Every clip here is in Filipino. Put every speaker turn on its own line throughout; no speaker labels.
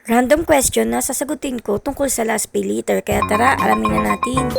Random question na sasagutin ko tungkol sa last pay later, kaya tara, alamin na natin.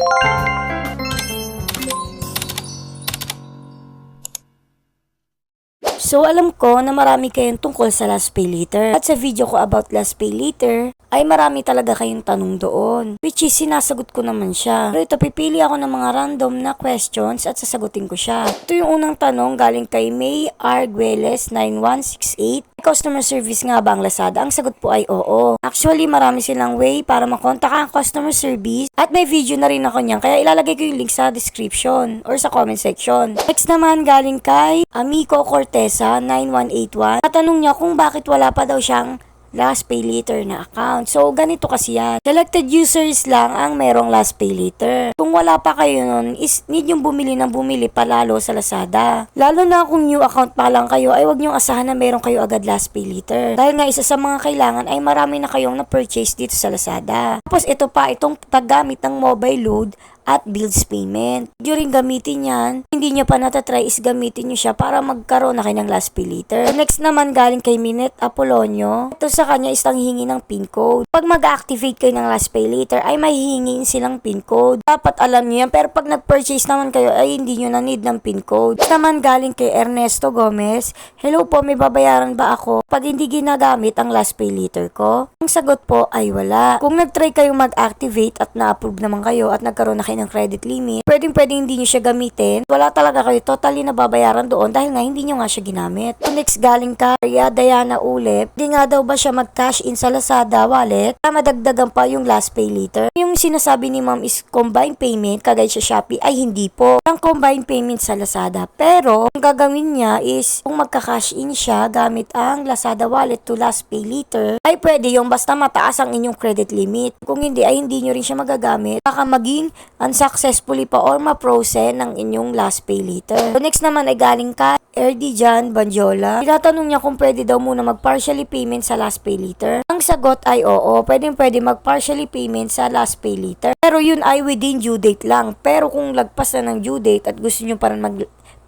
So alam ko na marami kayong tungkol sa last pay later. At sa video ko about last pay later, ay marami talaga kayong tanong doon. Which is sinasagot ko naman siya. Pero ito, pipili ako ng mga random na questions at sasagutin ko siya. Ito yung unang tanong galing kay May Arguelles 9168. Customer service nga ba ang Lazada? Ang sagot po ay oo. Actually, marami silang way para makontak ang customer service at may video na rin ako niyan. Kaya ilalagay ko yung link sa description or sa comment section. Next naman galing kay Amico Cortesa 9181. Tatanong niya kung bakit wala pa daw siyang last pay later na account. So, ganito kasi yan. Selected users lang ang merong last pay later. Kung wala pa kayo nun, need yung bumili palalo sa Lazada. Lalo na kung new account pa lang kayo, ay wag niyong asahan na meron kayo agad last pay later. Dahil nga isa sa mga kailangan ay marami na kayong na-purchase dito sa Lazada. Tapos ito pa, itong paggamit ng mobile load at bills payment. During gamitin yan, hindi nyo pa natatry is gamitin nyo siya para magkaroon na kayo ng last pay later. Next naman galing kay Minette Apolonio. Ito sa kanya is ang hingi ng PIN code. Pag mag-activate kayo ng last pay later ay may hihingin silang PIN code. Dapat alam nyo yan, pero pag nag-purchase naman kayo ay hindi nyo na need ng PIN code. Next naman galing kay Ernesto Gomez. Hello po, may babayaran ba ako pag hindi ginagamit ang last pay later ko? Ang sagot po ay wala. Kung nag-try kayong mag-activate at na-approve naman kayo at nagkaroon na kayo ng credit limit, pwedeng hindi nyo siya gamitin. Wala talaga kayo totally nababayaran doon dahil nga hindi nyo nga siya ginamit. So next galing ka, Diana Ulep, di nga daw ba siya mag-cash in sa Lazada wallet para madagdagan pa yung last pay later? Yung sinasabi ni ma'am is combined payment, kagaya sa Shopee, ay hindi po. Ang combined payment sa Lazada. Pero, ang gagawin niya is, kung magka-cash in siya gamit ang Lazada wallet to last pay later, ay pwede yung basta mataas ang inyong credit limit. Kung hindi, ay hindi nyo rin siya magagamit. Baka maging unsuccessfully pa or ma-frozen ng inyong last pay later. So next naman ay galing ka Erdijan Banjola. Tinatanong niya kung pwede daw muna mag-partially payment sa last pay later. Ang sagot ay oo, pwede mag-partially payment sa last pay later. Pero yun ay within due date lang. Pero kung lagpas na ng due date at gusto nyo pa rin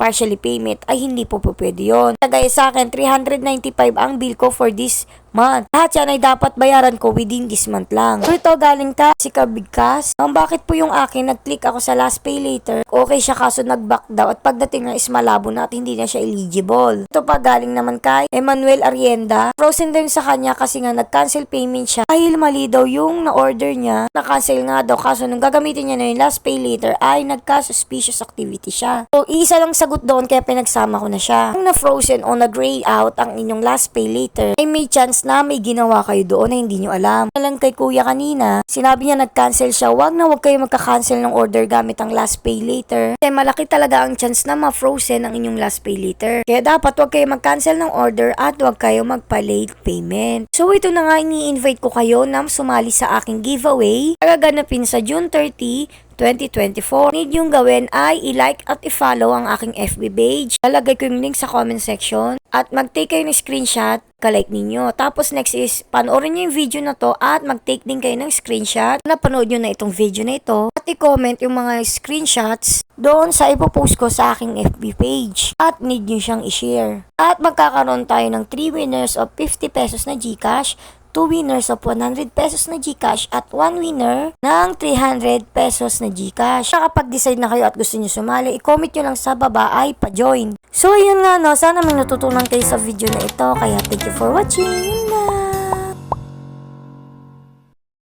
partially payment, ay hindi po pwede yun. Kagaya sa akin, 395 ang bill ko for this month. Lahat yan ay dapat bayaran ko within this month lang. So ito galing ka si Kabigkas. Bakit po yung akin nag-click ako sa last pay later? Okay siya kaso nag-back daw at pagdating ng is malabo na at hindi na siya eligible. Ito pa galing naman kay Emmanuel Arienda. Frozen din sa kanya kasi nga nag-cancel payment siya dahil mali daw yung na-order niya. Na-cancel nga daw kaso nung gagamitin niya na yung last pay later ay nagka-suspicious activity siya. So isa lang sagot doon kaya pinagsama ko na siya. Kung na-frozen o na-gray out ang inyong last pay later ay may chance na may ginawa kayo doon na hindi nyo alam. Lang kay kuya kanina, sinabi niya nag-cancel siya. Wag kayo magka-cancel ng order gamit ang last pay later. Kasi malaki talaga ang chance na ma-frozen ang inyong last pay later. Kaya dapat wag kayo mag-cancel ng order at wag kayo magpa-late payment. So ito na nga, ini-invite ko kayo na sumali sa aking giveaway. Gaganapin sa June 30, 2024. Need yung gawin ay i-like at i-follow ang aking FB page. Lalagay ko yung link sa comment section at mag-take kayo ng screenshot, ka-like ninyo. Tapos next is, panoorin nyo yung video na to at mag-take din kayo ng screenshot. Napanood nyo na itong video na ito at i-comment yung mga screenshots doon sa ipopost ko sa aking FB page. At need nyo siyang i-share. At magkakaroon tayo ng 3 winners of 50 pesos na GCash, 2 winners of 100 pesos na GCash at 1 winner ng 300 pesos na GCash. Kapag decide na kayo at gusto nyo sumali, i-comment nyo lang sa baba ay pa-join. So ayun nga no, sana may natutunan kayo sa video na ito. Kaya thank you for watching.